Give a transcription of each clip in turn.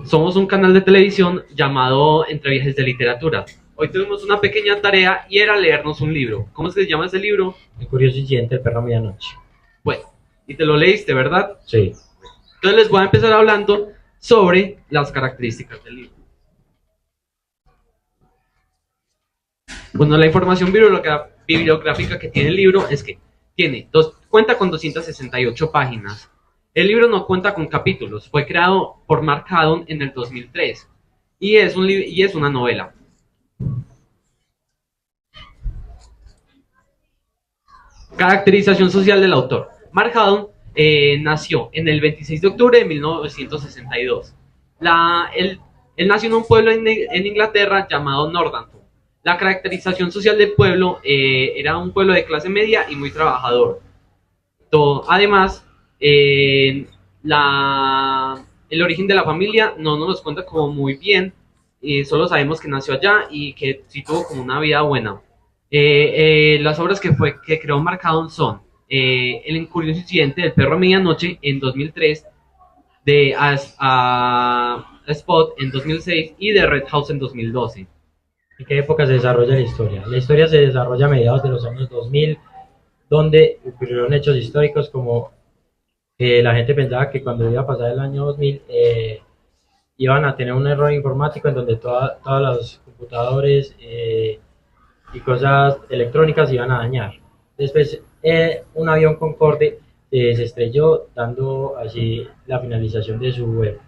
Somos un canal de televisión llamado Entre Viajes de Literatura. Hoy tuvimos una pequeña tarea y era leernos un libro. ¿Cómo se llama ese libro? El curioso incidente del perro a medianoche. Bueno, y te lo leíste, ¿verdad? Sí. Entonces les voy a empezar hablando sobre las características del libro. Bueno, la información bibliográfica que tiene el libro es que cuenta con 268 páginas. El libro no cuenta con capítulos, fue creado por Mark Haddon en el 2003 y es una novela. Caracterización social del autor. Mark Haddon nació en el 26 de octubre de 1962. Él nació en un pueblo en Inglaterra llamado Northampton. La caracterización social del pueblo era un pueblo de clase media y muy trabajador. Además, el origen de la familia no nos cuenta como muy bien, solo sabemos que nació allá y que sí tuvo como una vida buena. Las obras que creó Mark Haddon son El curioso incidente del perro a medianoche en 2003, de a Spot en 2006 y de Red House en 2012. ¿En qué época se desarrolla la historia? La historia se desarrolla a mediados de los años 2000, donde ocurrieron hechos históricos como que la gente pensaba que cuando iba a pasar el año 2000 iban a tener un error informático en donde todos los computadores y cosas electrónicas iban a dañar. Después un avión Concorde se estrelló, dando así la finalización de su web.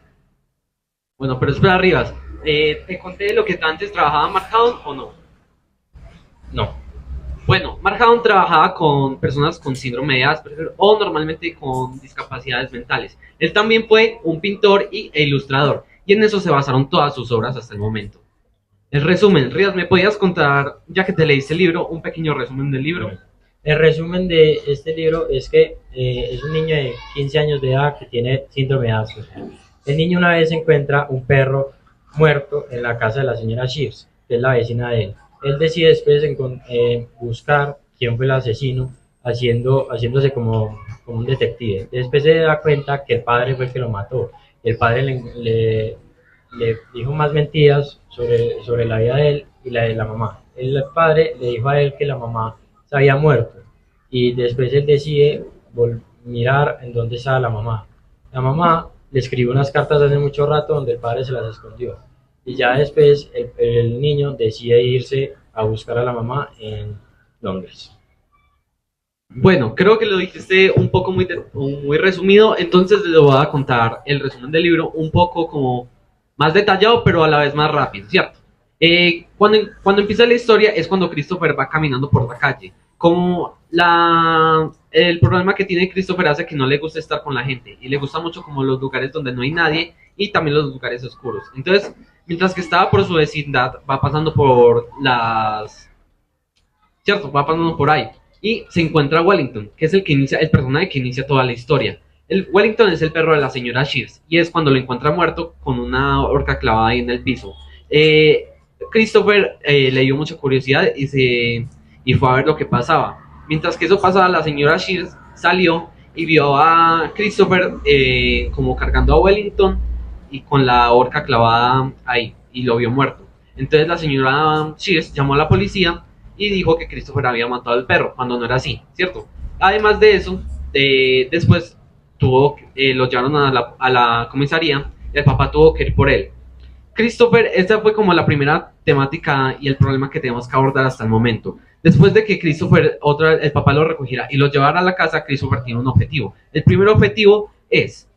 Bueno, pero espera, Rivas, ¿te conté lo que antes trabajaba Mark Haddon o no? No. Bueno, Mark Haddon trabajaba con personas con síndrome de Asperger o normalmente con discapacidades mentales. Él también fue un pintor e ilustrador, y en eso se basaron todas sus obras hasta el momento. El resumen, Rivas, ¿me podías contar, ya que te leíste el libro, un pequeño resumen del libro? El resumen de este libro es que es un niño de 15 años de edad que tiene síndrome de Asperger. El niño una vez encuentra un perro muerto en la casa de la señora Shears, que es la vecina de él. Él decide después buscar quién fue el asesino, haciéndose como un detective. Después se da cuenta que el padre fue el que lo mató. El padre le dijo más mentiras sobre la vida de él y la de la mamá. El padre le dijo a él que la mamá se había muerto y después él decide mirar en dónde estaba la mamá. La mamá le escribió unas cartas hace mucho rato donde el padre se las escondió. Y ya después el niño decide irse a buscar a la mamá en Londres. Bueno, creo que lo dijiste un poco muy resumido, entonces les voy a contar el resumen del libro un poco como más detallado, pero a la vez más rápido, ¿cierto? Cuando empieza la historia es cuando Christopher va caminando por la calle. El problema que tiene Christopher hace que no le guste estar con la gente y le gusta mucho como los lugares donde no hay nadie y también los lugares oscuros. Entonces, mientras que estaba por su vecindad, va pasando va pasando por ahí y se encuentra a Wellington, que es el personaje que inicia toda la historia. Wellington es el perro de la señora Shears y es cuando lo encuentra muerto con una horca clavada ahí en el piso. Christopher le dio mucha curiosidad y fue a ver lo que pasaba. Mientras que eso pasaba, la señora Shears salió y vio a Christopher como cargando a Wellington y con la horca clavada ahí, y lo vio muerto. Entonces la señora Shears llamó a la policía y dijo que Christopher había matado al perro, cuando no era así, ¿cierto? Además de eso, después lo llevaron a la comisaría, el papá tuvo que ir por él. Christopher, esta fue como la primera temática y el problema que tenemos que abordar hasta el momento. Después de que el papá lo recogiera y lo llevara a la casa, Christopher tiene un objetivo. El primer objetivo es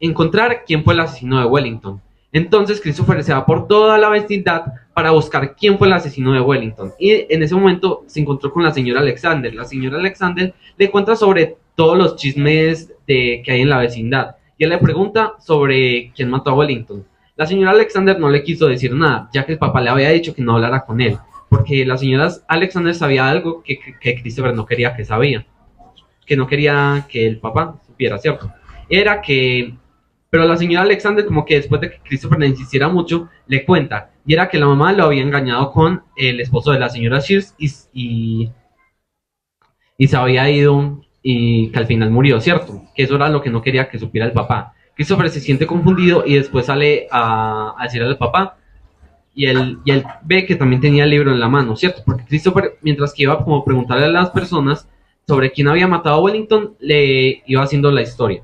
encontrar quién fue el asesino de Wellington. Entonces Christopher se va por toda la vecindad para buscar quién fue el asesino de Wellington. Y en ese momento se encontró con la señora Alexander. La señora Alexander le cuenta sobre todos los chismes que hay en la vecindad. Y él le pregunta sobre quién mató a Wellington. La señora Alexander no le quiso decir nada, ya que el papá le había dicho que no hablara con él, porque la señora Alexander sabía algo que Christopher no quería que no quería que el papá supiera, ¿cierto? Pero la señora Alexander, como que después de que Christopher le insistiera mucho, le cuenta, y era que la mamá lo había engañado con el esposo de la señora Shears y se había ido y que al final murió, ¿cierto? Que eso era lo que no quería que supiera el papá. Christopher se siente confundido y después sale a decirle al papá. Y él ve que también tenía el libro en la mano, ¿cierto? Porque Christopher, mientras que iba como a preguntarle a las personas sobre quién había matado a Wellington, le iba haciendo la historia.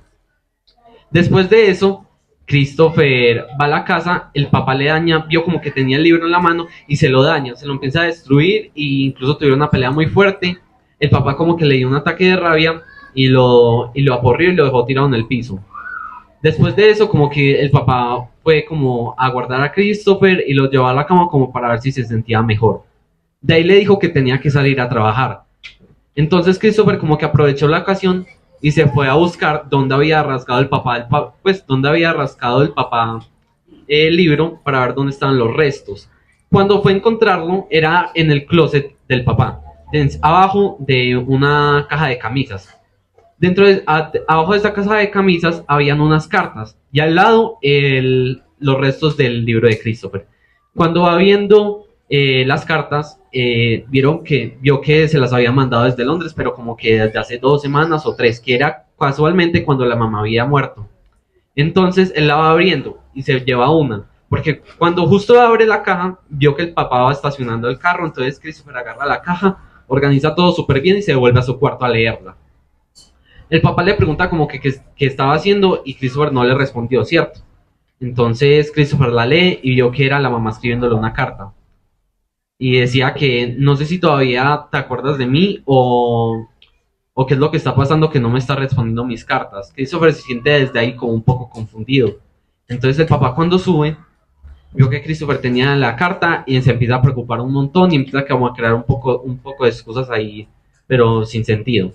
Después de eso, Christopher va a la casa, el papá le daña, vio como que tenía el libro en la mano y se lo daña, se lo empieza a destruir e incluso tuvieron una pelea muy fuerte. El papá como que le dio un ataque de rabia y lo aporrió y lo dejó tirado en el piso. Después de eso, como que el papá fue como a guardar a Christopher y lo llevó a la cama como para ver si se sentía mejor. De ahí le dijo que tenía que salir a trabajar. Entonces Christopher como que aprovechó la ocasión y se fue a buscar dónde había rasgado el papá, pues dónde había rascado el papá el libro para ver dónde estaban los restos. Cuando fue a encontrarlo, era en el closet del papá, abajo de una caja de camisas. Abajo de esta caja de camisas habían unas cartas y al lado los restos del libro de Christopher. Cuando va viendo las cartas, vio que se las había mandado desde Londres, pero como que desde hace 2 semanas o 3, que era casualmente cuando la mamá había muerto. Entonces él la va abriendo y se lleva una, porque cuando justo abre la caja, vio que el papá va estacionando el carro, entonces Christopher agarra la caja, organiza todo súper bien y se vuelve a su cuarto a leerla. El papá le pregunta como que qué estaba haciendo y Christopher no le respondió, ¿cierto? Entonces Christopher la lee y vio que era la mamá escribiéndole una carta. Y decía que no sé si todavía te acuerdas de mí o qué es lo que está pasando que no me está respondiendo mis cartas. Christopher se siente desde ahí como un poco confundido. Entonces el papá cuando sube, vio que Christopher tenía la carta y se empieza a preocupar un montón y empieza como a crear un poco de excusas ahí, pero sin sentido.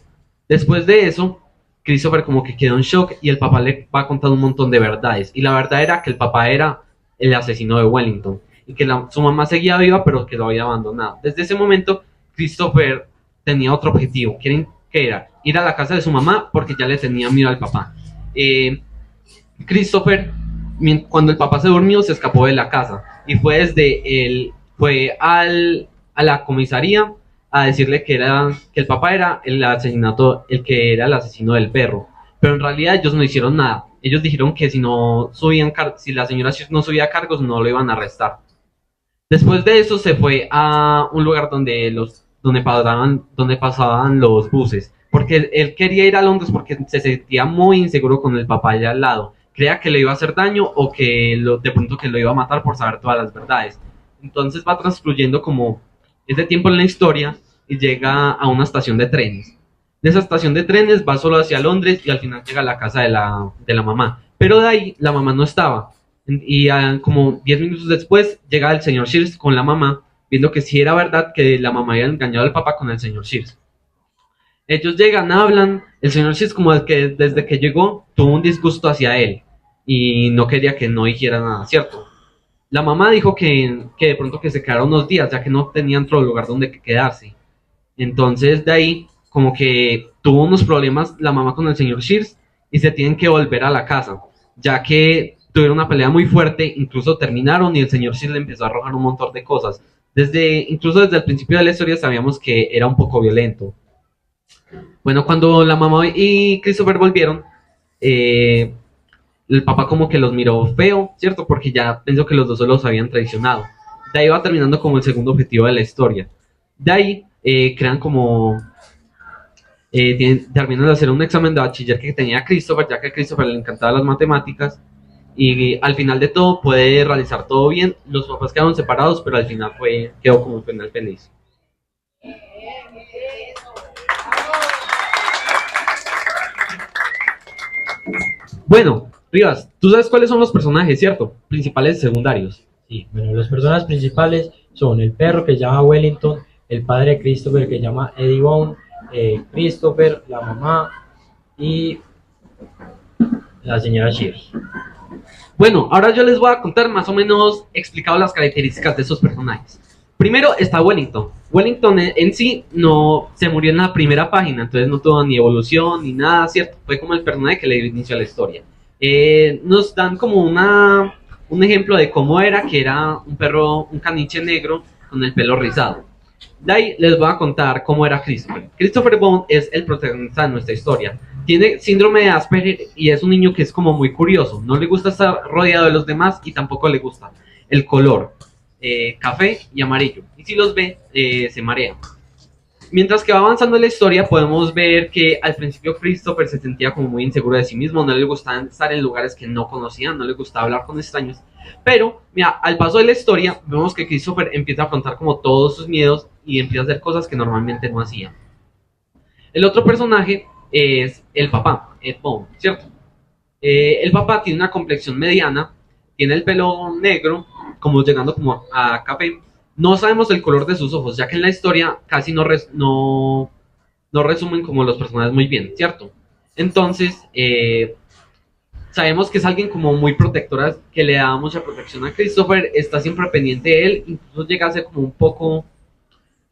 Después de eso, Christopher como que quedó en shock y el papá le va a contar un montón de verdades. Y la verdad era que el papá era el asesino de Wellington y que su mamá seguía viva pero que lo había abandonado. Desde ese momento, Christopher tenía otro objetivo, que era ir a la casa de su mamá porque ya le tenía miedo al papá. Christopher, cuando el papá se durmió, se escapó de la casa y fue a la comisaría a decirle que el papá era el que era el asesino del perro, pero en realidad ellos no hicieron nada. Ellos dijeron que si la señora no subía cargos no lo iban a arrestar. Después de eso se fue a un lugar donde pasaban los buses, porque él quería ir a Londres porque se sentía muy inseguro con el papá allá al lado. Creía que le iba a hacer daño o que de pronto que lo iba a matar por saber todas las verdades. Entonces va transcurriendo como ese tiempo en la historia y llega a una estación de trenes. De esa estación de trenes va solo hacia Londres y al final llega a la casa de la mamá. Pero de ahí la mamá no estaba. Y como 10 minutos después llega el señor Shears con la mamá, viendo que sí era verdad que la mamá había engañado al papá con el señor Shears. Ellos llegan, hablan, el señor Shears como desde que llegó tuvo un disgusto hacia él y no quería que no hiciera nada, ¿cierto? La mamá dijo que de pronto que se quedara unos días, ya que no tenían otro lugar donde quedarse. Entonces de ahí como que tuvo unos problemas la mamá con el señor Shears y se tienen que volver a la casa, ya que tuvieron una pelea muy fuerte, incluso terminaron y el señor Shears le empezó a arrojar un montón de cosas. Incluso desde el principio de la historia sabíamos que era un poco violento. Bueno, cuando la mamá y Christopher volvieron, el papá como que los miró feo, ¿cierto? Porque ya pensó que los dos los habían traicionado. De ahí va terminando como el segundo objetivo de la historia. De ahí crean como... terminan de hacer un examen de bachiller que tenía Christopher, ya que a Christopher le encantaban las matemáticas. Y al final de todo puede realizar todo bien. Los papás quedaron separados, pero al final quedó como un final feliz. Bueno, Rivas, tú sabes cuáles son los personajes, ¿cierto? Principales y secundarios. Sí, bueno, los personajes principales son el perro que se llama Wellington, el padre de Christopher que se llama Eddie Bone, Christopher, la mamá y la señora Shears. Bueno, ahora yo les voy a contar más o menos explicado las características de esos personajes. Primero está Wellington. Wellington en sí no se murió en la primera página, entonces no tuvo ni evolución ni nada, ¿cierto? Fue como el personaje que le dio inicio a la historia. Nos dan como un ejemplo de cómo era, que era un perro, un caniche negro con el pelo rizado. De ahí les voy a contar cómo era Christopher. Christopher Bond es el protagonista de nuestra historia. tiene síndrome de Asperger y es un niño que es como muy curioso. No le gusta estar rodeado de los demás y tampoco le gusta el color café y amarillo. Y si los ve, se marea. Mientras que va avanzando la historia, podemos ver que al principio Christopher se sentía como muy inseguro de sí mismo, no le gustaba estar en lugares que no conocía, no le gustaba hablar con extraños. Pero, mira, al paso de la historia, vemos que Christopher empieza a afrontar como todos sus miedos y empieza a hacer cosas que normalmente no hacía. El otro personaje es el papá, Ed Boon, ¿cierto? El papá tiene una complexión mediana, tiene el pelo negro, como llegando como a café. No sabemos el color de sus ojos, ya que en la historia casi no resumen como los personajes muy bien, ¿cierto? Entonces, sabemos que es alguien como muy protectora, que le da mucha protección a Christopher, está siempre pendiente de él, incluso llega a ser como un poco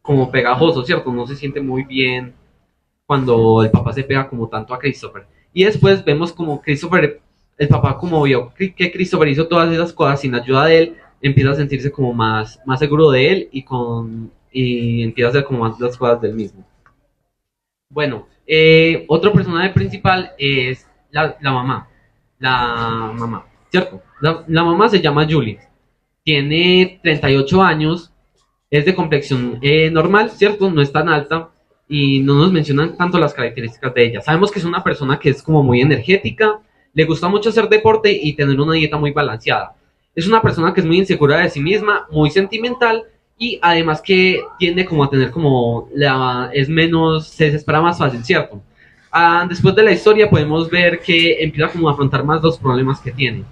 como pegajoso, ¿cierto? No se siente muy bien cuando el papá se pega como tanto a Christopher. Y después vemos como Christopher, el papá como vio que Christopher hizo todas esas cosas sin ayuda de él, empieza a sentirse como más seguro de él y empieza a hacer como más las cosas del mismo. Bueno, otro personaje principal es la mamá. La mamá, ¿cierto? La mamá se llama Julie. Tiene 38 años, es de complexión normal, ¿cierto? No es tan alta y no nos mencionan tanto las características de ella. Sabemos que es una persona que es como muy energética, le gusta mucho hacer deporte y tener una dieta muy balanceada. Es una persona que es muy insegura de sí misma, muy sentimental y además que tiende como a tener como es menos, se desespera más fácil, ¿cierto? Después de la historia podemos ver que empieza como a afrontar más los problemas que tiene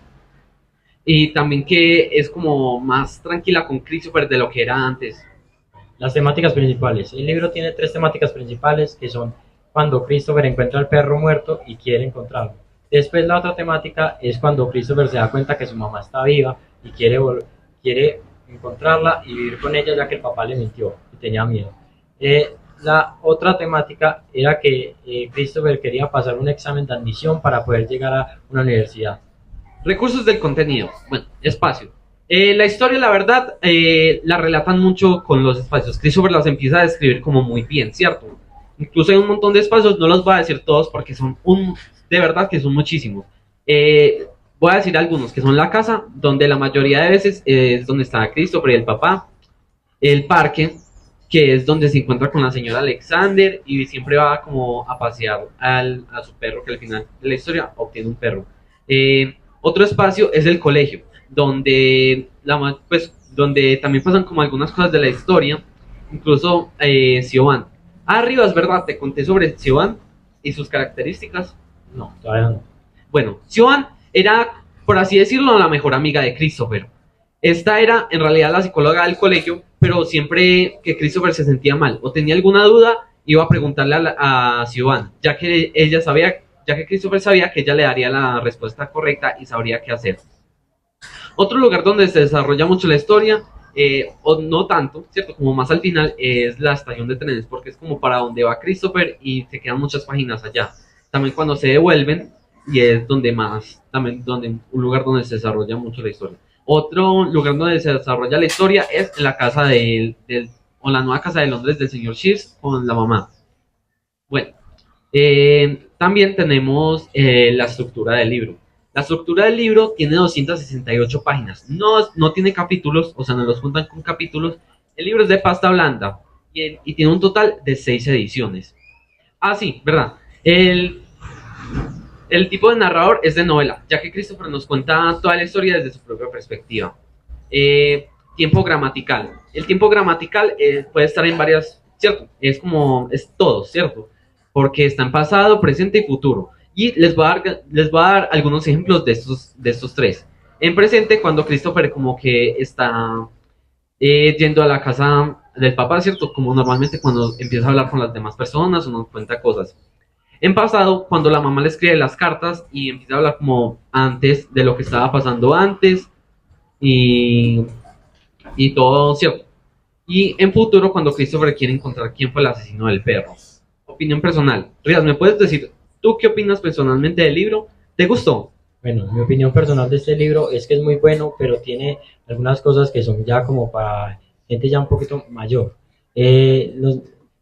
y también que es como más tranquila con Christopher de lo que era antes. Las temáticas principales. El libro tiene tres temáticas principales que son cuando Christopher encuentra al perro muerto y quiere encontrarlo. Después la otra temática es cuando Christopher se da cuenta que su mamá está viva y quiere encontrarla y vivir con ella ya que el papá le mintió y tenía miedo. La otra temática era que Christopher quería pasar un examen de admisión para poder llegar a una universidad. Recursos del contenido. Bueno, espacio. La historia, la verdad, la relatan mucho con los espacios. Christopher las empieza a describir como muy bien, ¿cierto? Incluso hay un montón de espacios, no los voy a decir todos porque son de verdad que son muchísimos. Voy a decir algunos, que son la casa, donde la mayoría de veces es donde está Christopher y el papá. El parque, que es donde se encuentra con la señora Alexander y siempre va como a pasear a su perro, que al final de la historia obtiene un perro. Otro espacio es el colegio, donde, donde también pasan como algunas cosas de la historia, incluso Siobhan. Arriba es verdad, te conté sobre Siobhan y sus características. No, todavía no. Bueno, Siobhan era, por así decirlo, la mejor amiga de Christopher. Esta era en realidad la psicóloga del colegio, pero siempre que Christopher se sentía mal o tenía alguna duda, iba a preguntarle a Siobhan, ya que Christopher sabía que ella le daría la respuesta correcta y sabría qué hacer. Otro lugar donde se desarrolla mucho la historia, o no tanto, ¿cierto? Como más al final, es la estación de trenes, porque es como para donde va Christopher y se quedan muchas páginas allá. También cuando se devuelven, y es donde más, también un lugar donde se desarrolla mucho la historia. Otro lugar donde se desarrolla la historia es en la casa o la nueva casa de Londres del señor Shears con la mamá. Bueno, también tenemos la estructura del libro. La estructura del libro tiene 268 páginas. No tiene capítulos, o sea, no los juntan con capítulos. El libro es de pasta blanda y tiene un total de 6 ediciones. Ah, sí, ¿verdad? El tipo de narrador es de novela, ya que Christopher nos cuenta toda la historia desde su propia perspectiva. Tiempo gramatical. El tiempo gramatical puede estar en varias, ¿cierto? Es todo, ¿cierto? Porque está en pasado, presente y futuro. Y les voy a dar algunos ejemplos de estos tres. En presente, cuando Christopher como que está yendo a la casa del papá, ¿cierto? Como normalmente cuando empieza a hablar con las demás personas o nos cuenta cosas. En pasado, cuando la mamá le escribe las cartas y empieza a hablar como antes de lo que estaba pasando antes y, y todo, ¿cierto? Y en futuro, cuando Christopher quiere encontrar quién fue el asesino del perro. Opinión personal. Rías, ¿me puedes decir tú qué opinas personalmente del libro? ¿Te gustó? Bueno, mi opinión personal de este libro es que es muy bueno, pero tiene algunas cosas que son ya como para gente ya un poquito mayor.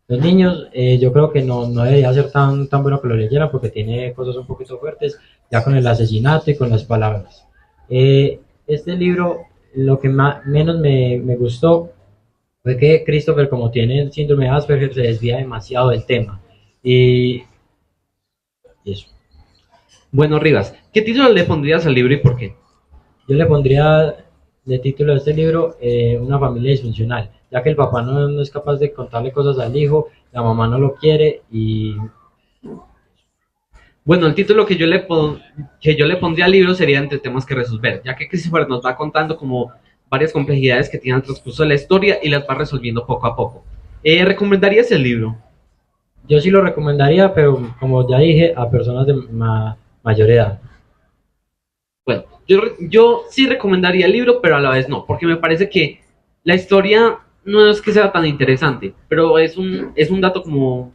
Los niños, yo creo que no debería ser tan bueno que lo leyeran porque tiene cosas un poquito fuertes, ya con el asesinato y con las palabras. Este libro, lo que menos me gustó fue que Christopher, como tiene el síndrome de Asperger, se desvía demasiado del tema. Y, y eso. Bueno, Rivas, ¿qué título le pondrías al libro y por qué? Yo le pondría de título de este libro Una familia disfuncional, ya que el papá no es capaz de contarle cosas al hijo, la mamá no lo quiere y Bueno, el título que yo le pondría al libro sería Entre temas que resolver, ya que Christopher nos va contando como varias complejidades que tiene el transcurso de la historia y las va resolviendo poco a poco. ¿Recomendarías el libro? yo sí lo recomendaría, pero como ya dije, a personas de mayor edad. Bueno, yo sí recomendaría el libro, pero a la vez no, porque me parece que la historia no es que sea tan interesante, pero es un dato como,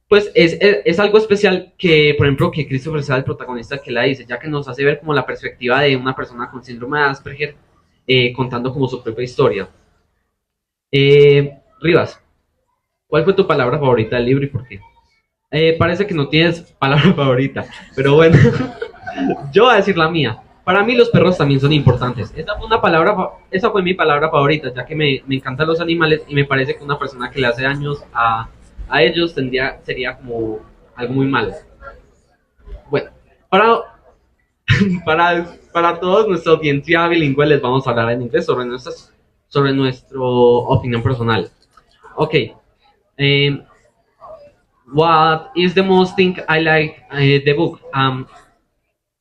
pues es algo especial que, por ejemplo, que Christopher sea el protagonista que la dice, ya que nos hace ver como la perspectiva de una persona con síndrome de Asperger contando como su propia historia. Rivas, ¿cuál fue tu palabra favorita del libro y por qué? Parece que no tienes palabra favorita, pero bueno, yo voy a decir la mía. Para mí los perros también son importantes. Esa fue mi palabra favorita, ya que me encantan los animales y me parece que una persona que le hace daños a ellos sería como algo muy malo. Bueno, para, para todos nuestra audiencia bilingüe les vamos a hablar en inglés sobre nuestra opinión personal. Ok, um, what is the most thing I like the book?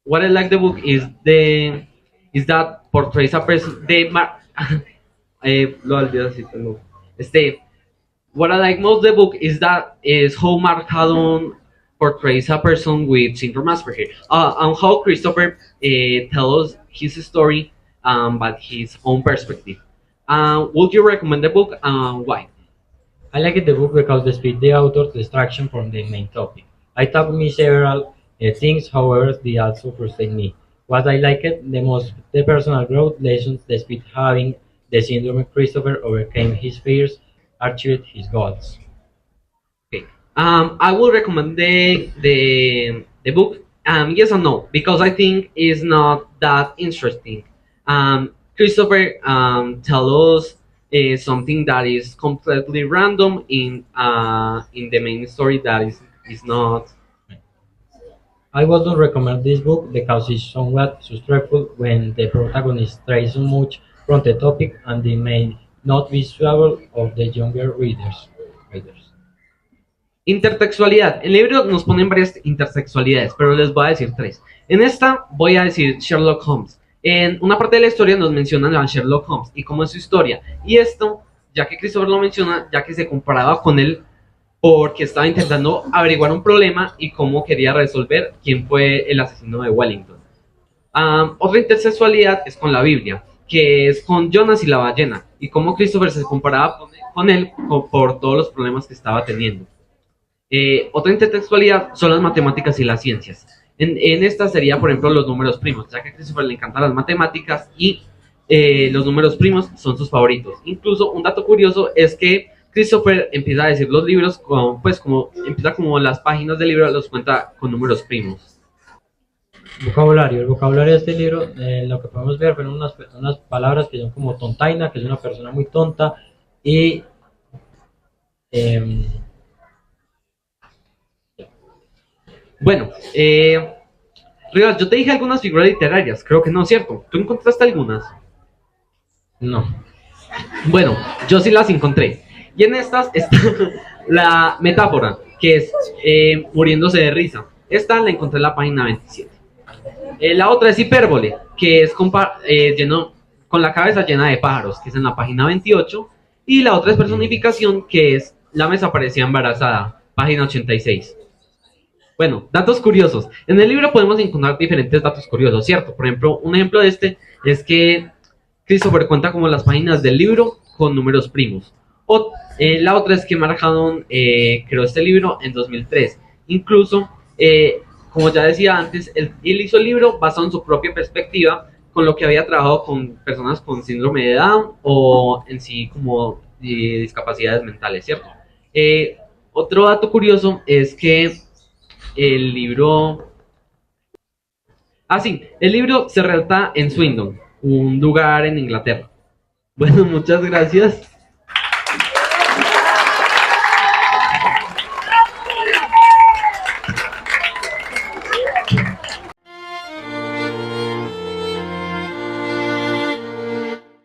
What I like the book is that portrays a person lo olvidé así, tengo. Este, what I like most the book is how Mark Haddon portrays a person with syndrome Asperger, and how Christopher tells his story but his own perspective. Would you recommend the book? Why? I like the book because they speed the author's distraction from the main topic. I taught me several things, however, they also frustrate me. What I liked the most, the personal growth lessons, despite having the syndrome, Christopher overcame his fears, achieved his goals. Okay. I will recommend the book. Yes and no, because I think it's not that interesting. Christopher tell us something that is completely random in the main story that is not. I would not recommend this book because it's somewhat stressful when the protagonist strays so much from the topic and they may not be suitable of the younger readers. Intertextualidad. En el libro nos ponen varias intersexualidades, pero les voy a decir tres. En esta voy a decir Sherlock Holmes. En una parte de la historia nos mencionan a Sherlock Holmes y cómo es su historia. Y esto, ya que Christopher lo menciona, ya que se comparaba con él porque estaba intentando averiguar un problema y cómo quería resolver quién fue el asesino de Wellington. Otra intersexualidad es con la Biblia, que es con Jonas y la ballena, y cómo Christopher se comparaba con él por todos los problemas que estaba teniendo. Otra intertextualidad son las matemáticas y las ciencias. En esta sería, por ejemplo, los números primos, ya que a Christopher le encantan las matemáticas y los números primos son sus favoritos. Incluso un dato curioso es que Christopher empieza a decir los libros, como empieza como las páginas del libro, los cuenta con números primos. Vocabulario. El vocabulario de este libro, lo que podemos ver fueron unas palabras que son como tontaina, que es una persona muy tonta, y eh, Bueno, Rivas, yo te dije algunas figuras literarias, creo que no es cierto. ¿Tú encontraste algunas? no. Bueno, yo sí las encontré. Y en estas está la metáfora, que es muriéndose de risa. Esta la encontré en la página 27. La otra es hipérbole, que es con la cabeza llena de pájaros, que es en la página 28. Y la otra es personificación, que es la mesa parecía embarazada, página 86. Bueno, datos curiosos. En el libro podemos encontrar diferentes datos curiosos, ¿cierto? Por ejemplo, un ejemplo de este es que Christopher cuenta como las páginas del libro con números primos. La otra es que Mark Haddon creó este libro en 2003. Incluso, como ya decía antes, él hizo el libro basado en su propia perspectiva, con lo que había trabajado con personas con síndrome de Down o en sí como discapacidades mentales, ¿cierto? Otro dato curioso es que el libro... Ah, sí, el libro se relata en Swindon, un lugar en Inglaterra. Bueno, muchas gracias.